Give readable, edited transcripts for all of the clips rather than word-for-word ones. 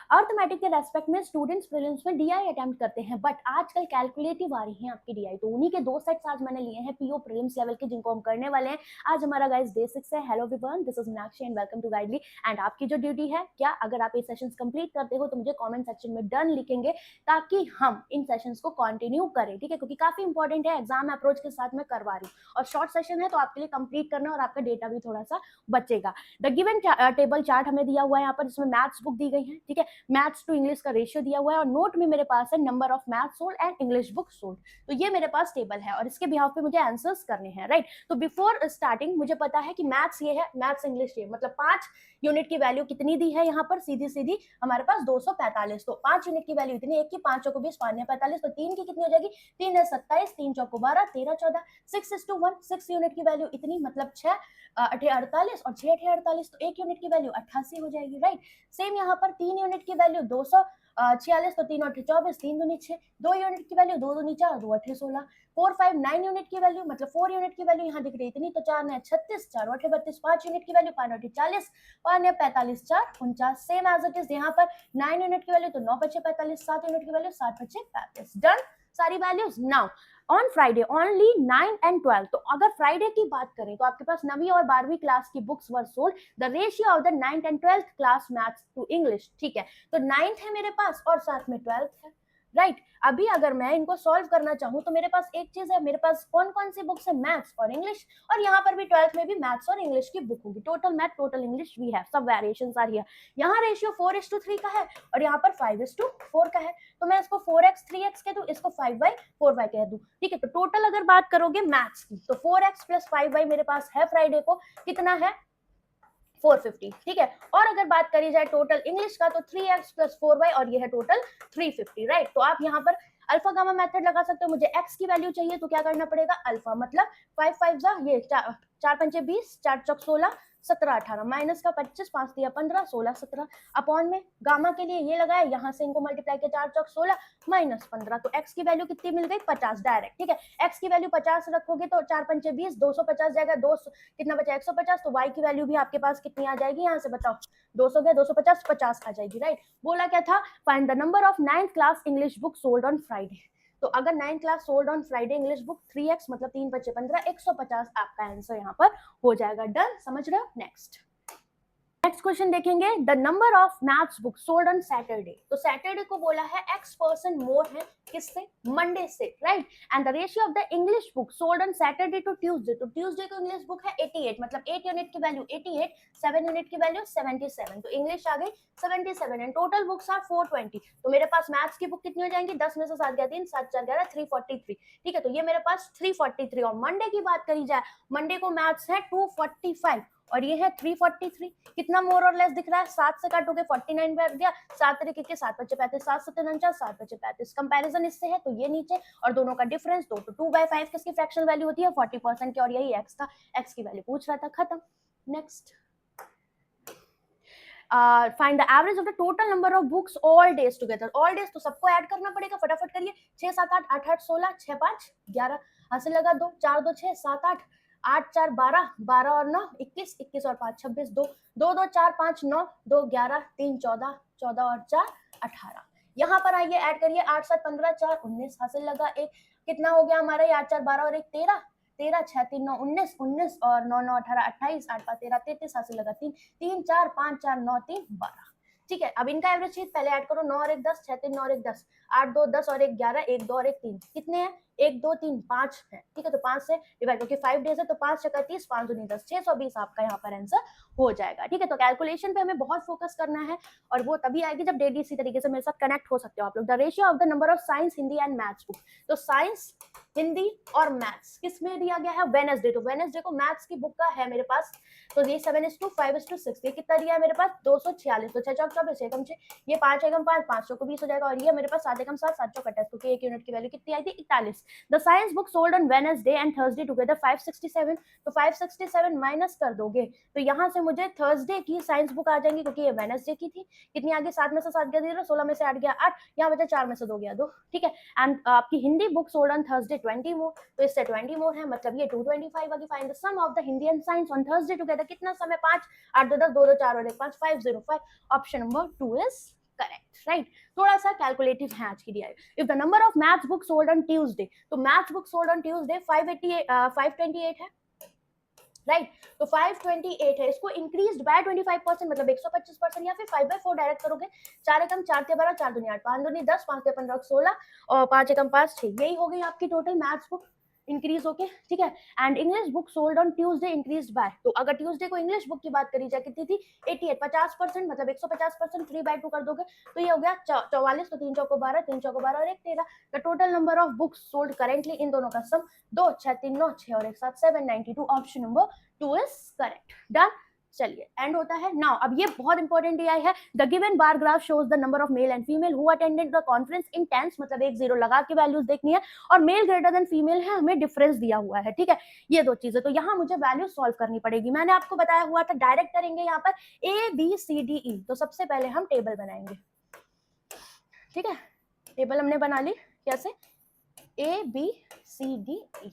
Arithmetic के respect में students prelims में डीआई अटेम्प्ट करते हैं, बट आजकल कैलकुलेटिव आ रही हैं आपकी डीआई, तो उन्हीं के 2 सेट्स आज मैंने लिए हैं पीओ प्रीलिम्स लेवल के, जिनको हम करने वाले हैं। आज हमारा गाइस बेसिक्स है। Hello everyone, this is Meenakshi and welcome to Guidely. And आपकी जो ड्यूटी है, क्या अगर आप ये सेशंस कंप्लीट करते हो तो मुझे कमेंट सेक्शन में डन लिखेंगे, ताकि हम इन सेशंस को कंटिन्यू करें, ठीक है, क्योंकि काफी इंपॉर्टेंट है, एग्जाम अप्रोच के साथ मैं करवा रही हूँ और शॉर्ट सेशन है, तो आपके लिए कंप्लीट करना और आपका डेटा भी थोड़ा सा बचेगा। द गिवन टेबल चार्ट हमें दिया हुआ है यहाँ पर, जिसमें मैथ्स बुक दी गई है, ठीक है, मैथ्स टू इंग्लिश का रेशियो दिया हुआ है, और नोट में मेरे पास है number of maths sold and English book sold. तो ये मेरे पास टेबल है और इसके बिहाफ पे मुझे आंसर्स करने हैं, राइट। तो बिफोर स्टार्टिंग मुझे पता है कि मैथ्स ये है, मैथ्स इंग्लिश ये, मतलब 5 यूनिट की वैल्यू कितनी दी है यहाँ पर, सीधी सीधी हमारे पास 245। तो 5 यूनिट की वैल्यू इतनी, एक की 5 चौको 20, 5 45, तो 3 की कितनी हो जाएगी, 3 है 27, 3 चौको 12, 13 14, 6:1, 6 यूनिट की वैल्यू इतनी, मतलब 6 8 48 और 6 8 48, तो 1 यूनिट की वैल्यू 88 हो जाएगी, राइट। सेम यहाँ पर 3 यूनिट की वैल्यू 246, तो 3 8 24, 3 दूनी 6, 2 यूनिट की वैल्यू 2 दूनी 4, 2 8 16, 4 5 9 यूनिट की वैल्यू, मतलब 4 यूनिट की वैल्यू यहाँ दिख रही है इतनी, तो 4 9 36, 4 8 32, 5 यूनिट की value 5 8 40, 5 9 45, 4 49, same as it is यहाँ पर 9 यूनिट की वैल्यू, तो 9 5 45, 7 यूनिट की वैल्यू 7 5 35, डन सारी values. Now on Friday only 9 and 12, तो अगर फ्राइडे की बात करें तो आपके पास 9वीं और 12वीं क्लास की books were sold, the ratio of the 9th and 12th class maths to English, ठीक है, तो 9th है मेरे पास और साथ में 12th है, राइट। अभी अगर मैं इनको सॉल्व करना चाहूँ तो मेरे पास एक चीज है, मेरे पास कौन कौन सी बुक्स है, मैथ्स और इंग्लिश, और यहाँ पर भी 12th में भी मैथ्स और इंग्लिश की बुक होगी, total math total English we have, सब वेरिएशंस आ रही है। यहाँ रेशियो 4:3 का है और यहाँ पर 5:4 का है, तो मैं इसको 4x 3x कह दूं, इसको 5y 4y कह दूं, ठीक है। तो टोटल अगर बात करोगे मैथ्स की, तो 4x + 5y मेरे पास है फ्राइडे को, कितना है 450, ठीक है। और अगर बात करी जाए टोटल इंग्लिश का, तो 3x + 4y और ये है टोटल 350, राइट। तो आप यहाँ पर अल्फा गामा मेथड लगा सकते हो। मुझे x की वैल्यू चाहिए तो क्या करना पड़ेगा, अल्फा मतलब 5 5 जा ये 4 5 20, 4 चौक 16, 17 18, माइनस का 25, 5 दिया 15, 16 17, अपॉन में गामा के लिए ये लगाया, यहाँ से इनको मल्टीप्लाई किया, 4 चौक 16 माइनस 15, तो x की वैल्यू कितनी मिल गई, 50 डायरेक्ट, ठीक है। x की वैल्यू 50 रखोगे तो 4 5 20, 250 जाएगा, 2 कितना बचा 150, तो y की वैल्यू भी आपके पास कितनी आ जाएगी, यहाँ से बताओ 200 गया, 250 50 आ जाएगी, राइट। बोला क्या था, find the number of 9th class English book sold on Friday, तो अगर 9th class sold on Friday English book 3x मतलब 3 5 15, 150 आपका आंसर यहाँ पर हो जाएगा, डन, समझ रहे हो। नेक्स्ट क्वेश्चन देखेंगे, the number of maths book sold on Saturday, तो सैटरडे को बोला है x% मोर है, किससे, मंडे से, right. And the ratio of the English book sold on Saturday to Tuesday, तो ट्यूसडे को इंग्लिश बुक है 88, मतलब 8 यूनिट की वैल्यू 88, 7 यूनिट की वैल्यू 77, तो इंग्लिश आ गई 77 एंड टोटल बुक्स आर 420, तो मेरे पास मैथ्स की बुक कितनी हो जाएंगी, 10 में से 7 गया 3, 7 4 11, 343, ठीक है। तो ये मेरे पास 343, और मंडे की बात करी जाए, मंडे को मैथ्स है 245 और ये है 343, कितना मोर और लेस दिख रहा है, 7 से काटोगे 49 बैठ गया, 7 तरीके के 7 बचे 35, 7 7 49, 7 बचे 35, कंपैरिजन इससे है तो ये नीचे, और दोनों का डिफरेंस 2 तो 2/5 किसकी फ्रैक्शनल वैल्यू होती है, 40% की, और यही x का, x की वैल्यू पूछ रहा था, खत्म। Next find the average of the total number of books all days together, all days तो सबको ऐड करना पड़ेगा, फटाफट करिए, 6 7 8 8 8 16, 6 5 11, हासिल लगा 2 4 2 6 7 8, 8 4 12, 12 और 9 21, 21 और 5 26, 2 2 2 4 5 9, 2 11, 3 14, 14 और 4 18, यहाँ पर आइए ऐड करिए, 8 7 15, 4 19, हासिल लगा 1, कितना हो गया हमारा, 8 4 12 और 1 13, 13 6 3 9 19, 19 और 9 9 18 28, 8 5 13 33, हासिल लगा 3 3 4 5 4 9 3 12, ठीक है। अब इनका एवरेज शीट पहले ऐड करो, 9 और 1 10, 6 3 9 और 1 10, 8 2 10 और 1 11, 1 2 और 1 3, कितने हैं, 1 2 3 5 है, ठीक है। तो 5 से डिवाइड करके 5 डेज है, तो 5 छक्का 30, 5 दूनी 10, 620 आपका यहाँ पर आंसर हो जाएगा, ठीक है। तो कैलकुलेशन पे हमें बहुत फोकस करना है और वो तभी आएगी जब डेली इसी तरीके से मेरे साथ कनेक्ट हो सकते हो आप लोग। The ratio of the number of science Hindi and maths book, तो साइंस हिंदी और मैथ्स किस में दिया गया है, वेडनेसडे, तो वेडनेसडे को मैथ्स की बुक का है मेरे पास, तो ये 7:5:6, ये कितना दिया है मेरे पास 246, तो 6 चौक 24, 6 6, ये 5 एकम 5, 5 को 20 हो जाएगा, और ये मेरे पास 7 एकम 7, 7 चौक 28, क्योंकि एक यूनिट की वैल्यू कितनी आई थी 41। The science book sold on Wednesday and Thursday together 567, तो 567 माइनस कर दोगे तो यहाँ से मुझे थर्सडे की साइंस बुक आ जाएंगी, क्योंकि ये वेडनेसडे की थी, कितनी आ गई, 7 में से 7 गया 0, 16 में से 8 गया 8, यहाँ बचा 4 में से 2 गया 2, ठीक है। एंड आपकी Hindi book sold on Thursday 20 मोर, तो इससे 20 मोर है, मतलब ये 225 आ गई। Find the sum of the Hindi and science on Thursday together, कितना समय, 5 8 2 10, 2 2 4 और 1 5, 505, option number 2 is correct, right. थोड़ा सा कैलकुलेटिव है आज की DI। If the number of maths book sold on Tuesday, तो maths book sold on Tuesday 528 है, राइट। तो 528 है, इसको इंक्रीज बाय 25% मतलब 125%, या फिर 5/4 डायरेक्ट करोगे। 4 एकम 4 के 12, 4 दूनी 8, 5 दूनी 10, 5 के 15 16 और 5 एकम 5 6, यही हो गई आपकी टोटल मैथ्स बुक इंक्रीज होके, ठीक है। And English book sold on Tuesday increase by, तो अगर ट्यूसडे को इंग्लिश बुक की बात करी जाए कितनी थी 88, 50% मतलब 150%, 3/2 कर दोगे तो ये हो गया 44, तो 3 चौको 12, 3 चौको 12 और 1 13। The total number of books sold currently, इन दोनों का सम 2 6 3 9 6 और 1 7 792, option number 2 is correct. Done, चलिए एंड होता है नाउ। अब ये बहुत इंपॉर्टेंट DI है। The given bar graph shows the number of male and female who attended the conference in tens, मतलब 1 0 लगा के वैल्यूज देखनी है, और मेल ग्रेटर देन फीमेल है, हमें डिफरेंस दिया हुआ है, ठीक है। ये दो चीजें, तो यहाँ मुझे वैल्यू सॉल्व करनी पड़ेगी। मैंने आपको बताया हुआ था डायरेक्ट करेंगे यहाँ पर ABCDE, तो सबसे पहले हम टेबल बनाएंगे, ठीक है। टेबल हमने बना ली, कैसे ABCDE,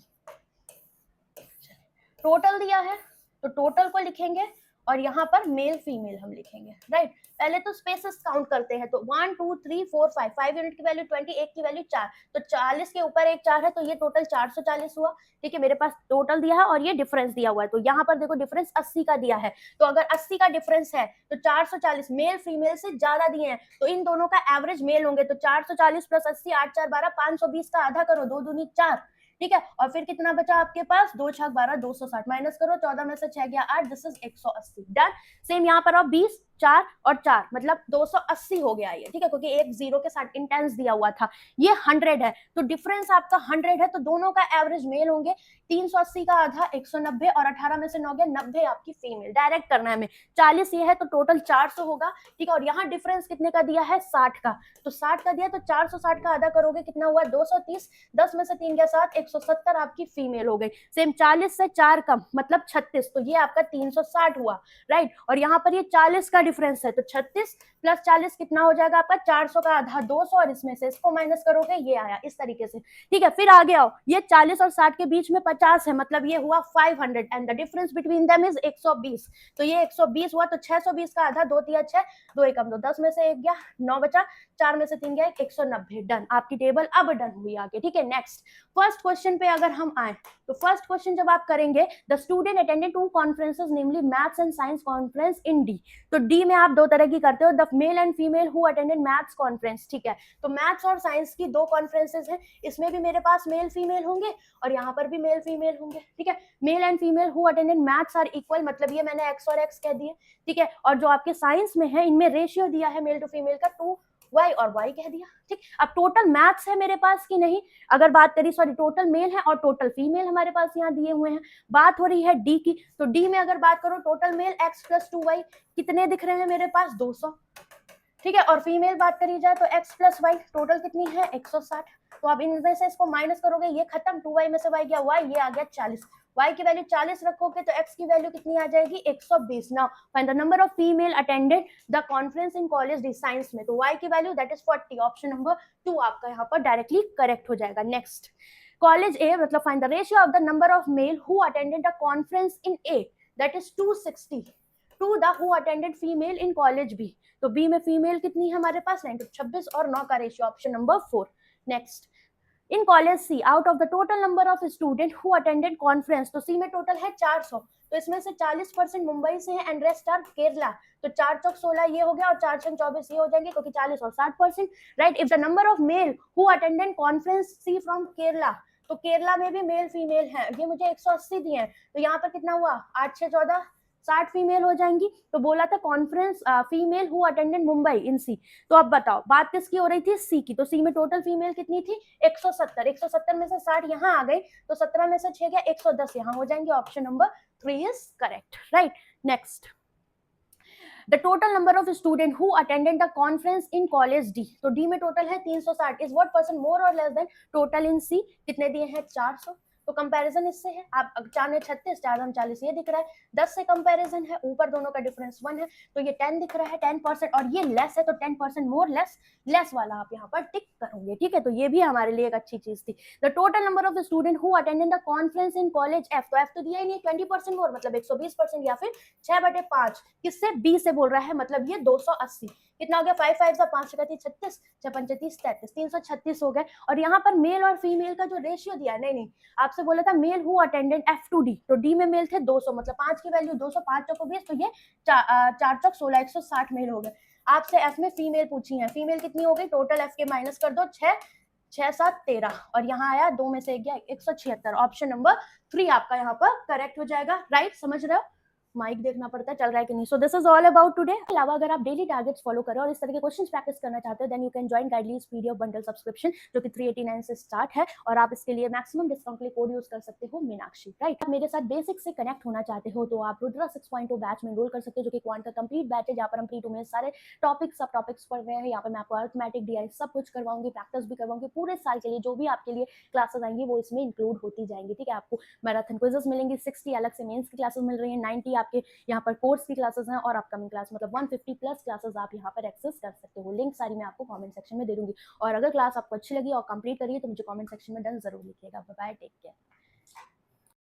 टोटल दिया है तो टोटल को लिखेंगे और यहाँ पर मेल फीमेल हम लिखेंगे, राइट। पहले तो स्पेसेस काउंट करते हैं, तो 1 2 3 4 5 यूनिट की वैल्यू 20, 1 की वैल्यू 4, तो 40 के ऊपर एक 4 है, तो ये टोटल 440 हुआ, ठीक है। मेरे पास टोटल दिया है और ये डिफरेंस दिया हुआ है, तो यहाँ पर देखो डिफरेंस 80 का दिया है, तो अगर 80 का डिफरेंस है तो 440 मेल फीमेल से ज्यादा दिए हैं, तो इन दोनों का एवरेज मेल होंगे, तो 440 प्लस 80 8 4 12, 520 का आधा करो, 2 दूनी 4, ठीक है। और फिर कितना बचा आपके पास, 2 6 12, 260 माइनस करो, 14 में से 6 गया 8, दिस इज 180। डन। सेम यहाँ पर आप 20 4 और 4 मतलब 280 हो गया ये, ठीक है, क्योंकि एक 0 के साथ इंटेंस दिया हुआ था। ये 100 है, तो डिफरेंस आपका 100 है, तो दोनों का एवरेज मेल होंगे। 380 का आधा 190 और 18 में से 9 गया 90 आपकी फीमेल। डायरेक्ट करना है हमें, 40 ये है तो टोटल 400 होगा, ठीक है। और यहाँ डिफरेंस कितने का दिया है, 60 का, तो 60 का दिया तो 460 का आधा करोगे, कितना हुआ 230, 10 में से 3 गया 7, 170 आपकी फीमेल हो गई। सेम 40 से 4 कम मतलब 36, तो ये आपका 360 हुआ, राइट। और यहाँ पर ये 40 का डिफरेंस है, तो 36 प्लस 40 कितना हो जाएगा आपका 400 का आधा 200, और इसमें से इसको माइनस करोगे, ये आया इस तरीके से, ठीक है। फिर आगे आओ, ये 40 और 60 के बीच में 50 है, मतलब ये हुआ 500, and the difference between them is 120, तो ये 120 हुआ, तो 620 का आधा 2 3 6, 2 एकम 2, 10 में से 1 गया 9 बचा, 4 में से 3 गया 190। डन, आपकी टेबल अब डन हुई आगे, ठीक है। नेक्स्ट फर्स्ट क्वेश्चन पे अगर हम आए, तो फर्स्ट क्वेश्चन जब आप करेंगे, the student attended 2 conferences namely maths and science conference in D, तो डी में आप दो तरह की करते हो, the mail and female who attended maths conference, ठीक है। तो मैथ्स और साइंस की 2 कॉन्फ्रेंसेस हैं, इसमें भी मेरे पास मेल फीमेल होंगे और यहाँ पर भी मेल फीमेल होंगे, ठीक है। Male and female who attended maths are equal, मतलब ये मैंने एक्स और एक्स कह दिए, ठीक है। और जो आपके साइंस में है, इनमें रेशियो दिया है मेल टू फीमेल का 2y और y कह दिया, ठीक। अब टोटल मैथ्स है मेरे पास कि नहीं, अगर बात करी, सॉरी टोटल मेल है और टोटल फीमेल हमारे पास यहाँ दिए हुए हैं। बात हो रही है डी की, तो डी में अगर बात करो total mail x plus 2y कितने दिख रहे हैं मेरे पास 200, ठीक है। और फीमेल बात करी जाए तो x प्लस वाई टोटल कितनी है 160, तो आप इनमें से इसको माइनस करोगे, ये खत्म, 2y में से y गया y, ये आ गया 40, y की वैल्यू 40 रखोगे तो x की वैल्यू कितनी आ जाएगी 120। Now find the number of female attended the conference in college D science में, तो y की value that is 40, option number 2 आपका यहाँ पर डायरेक्टली करेक्ट हो जाएगा। नेक्स्ट कॉलेज ए, मतलब find the ratio of the number of male who attended the conference in A, that is 260 to the who attended female in college B, तो B में female कितनी है हमारे पास 9, तो 26 और 9 का ratio, option number 4। Next in college C, out of the total number of student who attended conference, तो C में टोटल है 400, तो इसमें से 40% मुंबई से है एंड रेस्ट आर केरला, तो 4 चौक 16 ये हो गया और 4 छंग 24 ये हो जाएंगे, क्योंकि 40 और 60%, right. If the number of male who attended conference C from Kerala, तो केरला में भी मेल फीमेल है, ये मुझे 180 दिए हैं, तो यहाँ पर कितना हुआ 8 6 14 60 फीमेल हो जाएंगी। तो बोला था conference female who attended Mumbai in C, तो अब बताओ बात किसकी हो रही थी, सी की, तो सी में टोटल फीमेल कितनी थी 170, 170 में से 60 यहाँ आ गई, तो 17 में से 6 गया 110 यहाँ हो जाएंगे, option number 3 is correct, right. Next the total number of student who attended the conference in college D, तो डी में टोटल है 360, इज व्हाट परसेंट मोर और लेस देन टोटल इन सी, कितने दिए हैं 400, तो कंपैरिजन इससे है, आप 4 ने 36 4 हम 40 ये दिख रहा है, 10 से कंपैरिजन है, ऊपर दोनों का डिफरेंस 1 है, तो ये 10 दिख रहा है 10%, और ये लेस है तो 10% मोर लेस, लेस वाला आप यहाँ पर टिक करोगे, ठीक है। तो ये भी हमारे लिए एक अच्छी चीज थी। The total number of student who attended the conference in college F, तो एफ तो दिया ही नहीं, 20% मोर मतलब 120%, या फिर 6/5 किससे बी से बोल रहा है, मतलब ये 280, कितना हो गया, 5 5 सा 5 का 36, 6 पंचे 30 33, 336 हो गए। और यहाँ पर मेल और फीमेल का जो रेशियो दिया, नहीं आपसे बोला था मेल हु अटेंडेड F2D, तो डी में मेल थे 200, मतलब 5 की वैल्यू 200, 5 चौको 20, तो ये 4 चौक 16, 160 मेल हो गए। आपसे एफ में फीमेल पूछी है, फीमेल कितनी हो गई, टोटल एफ के माइनस कर दो, 6 6 7 13, और यहाँ आया 2 में से 1 गया 176। ऑप्शन नंबर 3 आपका यहाँ पर करेक्ट हो जाएगा। राइट, समझ रहे हो, माइक देखना पड़ता है चल रहा है कि नहीं। So this is all about today. अलावा अगर आप डेली टारगेट्स फॉलो करें और इस तरह के क्वेश्चंस प्रैक्टिस करना चाहते हो, then you can join guidelines PDF bundle subscription, जो कि 389 से स्टार्ट है, और आप इसके लिए मैक्सिमम डिस्काउंट के लिए कोड यूज कर सकते हो मीनाक्षी। राइट, आप मेरे साथ बेसिक से कनेक्ट होना चाहते हो तो आप रुद्रा 6.0 बैच में एनरोल कर सकते हो, जो कि क्वांट का कंप्लीट बैच है, जहाँ पर हम प्री टू में सारे टॉपिक्स सब टॉपिक्स पढ़ रहे हैं। यहाँ पर मैं आपको अर्थमेटिक डीआई सब कुछ करवाऊंगी, प्रैक्टिस भी करवाऊंगी पूरे साल के लिए। जो भी आपके लिए क्लासेस आएंगी वो इसमें इंक्लूड होती जाएंगी। ठीक है, आपको मैराथन क्विजेस मिलेंगी, 60 अलग से मेंस की क्लासेस मिल रही है, 90 आपके यहाँ पर कोर्स की क्लासेस हैं, और अपकमिंग क्लास मतलब 150 प्लस क्लासेस आप यहाँ पर एक्सेस कर सकते हो। लिंक सारी मैं आपको कमेंट सेक्शन में दे दूंगी। और अगर क्लास आपको अच्छी लगी और कंप्लीट करिए तो मुझे कमेंट सेक्शन में डन जरूर लिखिएगा। Bye bye, take care.